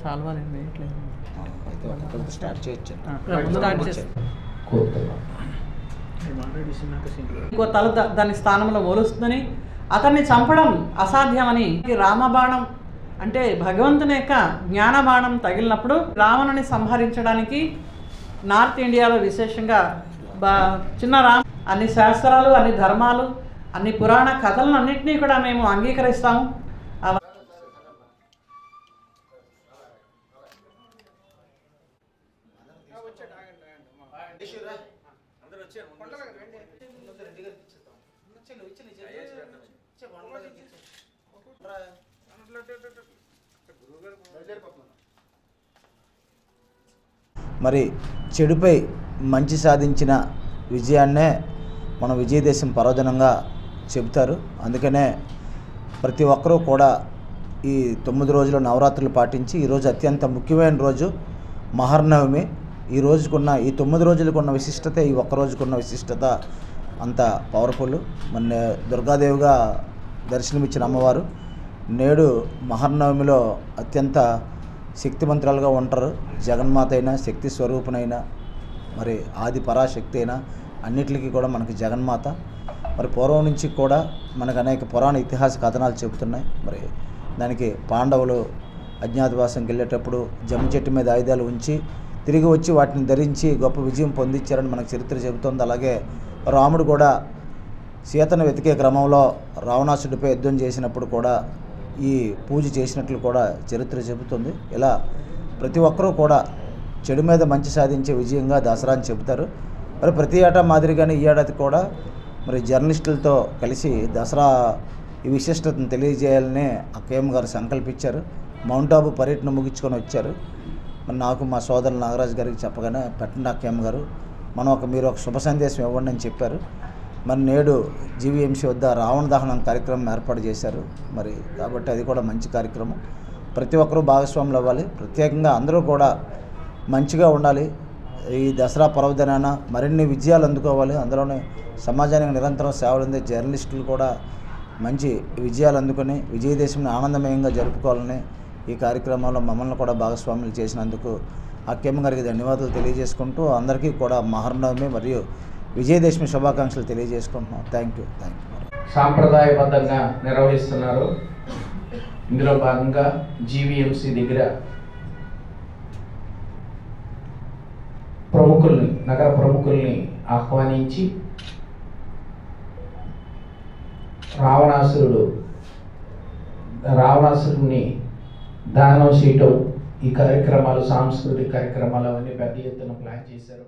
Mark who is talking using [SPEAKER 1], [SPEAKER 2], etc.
[SPEAKER 1] సాల్వాలు ఏం వేయట్లేదు.
[SPEAKER 2] అయితే ఒక్కొక్కరితో స్టార్ట్ చేయొచ్చు.
[SPEAKER 1] ఇంకో తల దాని స్థానంలో మొలుస్తుందని, అతన్ని చంపడం అసాధ్యమని, రామబాణం అంటే భగవంతుని యొక్క జ్ఞానబాణం తగిలినప్పుడు రావణుని సంహరించడానికి నార్త్ ఇండియాలో విశేషంగా చిన్న రామ అన్ని శాస్త్రాలు, అన్ని ధర్మాలు, అన్ని పురాణ కథలను అన్నింటినీ కూడా మేము అంగీకరిస్తాము.
[SPEAKER 2] మరి చెడుపై మంచి సాధించిన విజయాన్నే మన విజయదశమి పర్వదినంగా చెబుతారు. అందుకనే ప్రతి ఒక్కరూ కూడా ఈ 9 రోజుల నవరాత్రులు పాటించి ఈరోజు అత్యంత ముఖ్యమైన రోజు మహర్నవమి. ఈ రోజుకున్న ఈ 9 రోజులకున్న విశిష్టత, ఈ ఒక్క రోజుకున్న విశిష్టత అంత పవర్ఫుల్. మన దుర్గాదేవిగా దర్శనమిచ్చిన అమ్మవారు నేడు మహర్నవమిలో అత్యంత శక్తిమంతురాలుగా ఉంటారు. జగన్మాత అయినా, శక్తి స్వరూపునైనా, మరి ఆది పరాశక్తి అయినా అన్నిటికీ కూడా మనకి జగన్మాత. మరి పూర్వం నుంచి కూడా మనకు అనేక పురాణ ఇతిహాస కథనాలు చెబుతున్నాయి. మరి దానికి పాండవులు అజ్ఞాతవాసంకి వెళ్ళేటప్పుడు జమ్మ చెట్టు మీద ఆయుధాలు ఉంచి తిరిగి వచ్చి వాటిని ధరించి గొప్ప విజయం పొందించారని మనకు చరిత్ర చెబుతోంది. అలాగే రాముడు కూడా సీతను వెతికే క్రమంలో రావణాసుడిపై యుద్ధం చేసినప్పుడు కూడా ఈ పూజ చేసినట్లు కూడా చరిత్ర చెబుతుంది. ఇలా ప్రతి ఒక్కరూ కూడా చెడు మీద మంచి సాధించే విజయంగా దసరా అని చెబుతారు. మరి ప్రతి ఏటా మాదిరిగానే ఈ ఏడాది కూడా మరి జర్నలిస్టులతో కలిసి దసరా ఈ విశిష్టతను తెలియజేయాలని అక్కయ్యమ్మ గారు సంకల్పించారు. మౌంట్ ఆబు పర్యటన ముగించుకొని వచ్చారు. మరి నాకు మా సోదరులు నాగరాజు గారికి చెప్పగానే పెట్టండి అక్కయ్యమ్మ గారు, మీరు ఒక శుభ సందేశం ఇవ్వండి అని చెప్పారు. మరి నేడు జీవీఎంసీ వద్ద రావణ దహనం కార్యక్రమం ఏర్పాటు చేశారు. మరి కాబట్టి అది కూడా మంచి కార్యక్రమం. ప్రతి ఒక్కరూ భాగస్వాములు అవ్వాలి. ప్రత్యేకంగా అందరూ కూడా మంచిగా ఉండాలి. ఈ దసరా పర్వదినాన మరిన్ని విజయాలు అందుకోవాలి. అందులోనే సమాజానికి నిరంతరం సేవలు అందే జర్నలిస్టులు కూడా మంచి విజయాలు అందుకొని విజయదశమిని ఆనందమయంగా జరుపుకోవాలని ఈ కార్యక్రమంలో మమ్మల్ని కూడా భాగస్వాములు చేసినందుకు అక్కయ్యమ్మ గారికి ధన్యవాదాలు తెలియజేసుకుంటూ అందరికీ కూడా మహర్నవమి మరియు విజయదశమి శుభాకాంక్షలు తెలియజేసుకుంటున్నాం. Thank you.
[SPEAKER 3] సాంప్రదాయబద్ధంగా నిర్వహిస్తున్నారు. ఇందులో భాగంగా జీవీఎంసీ దగ్గర నగర ప్రముఖుల్ని ఆహ్వానించి రావణాసురుడిని దహనం చేయటం, ఈ కార్యక్రమాలు, సాంస్కృతిక కార్యక్రమాలు అవన్నీ పెద్ద ఎత్తున ప్లాన్ చేశారు.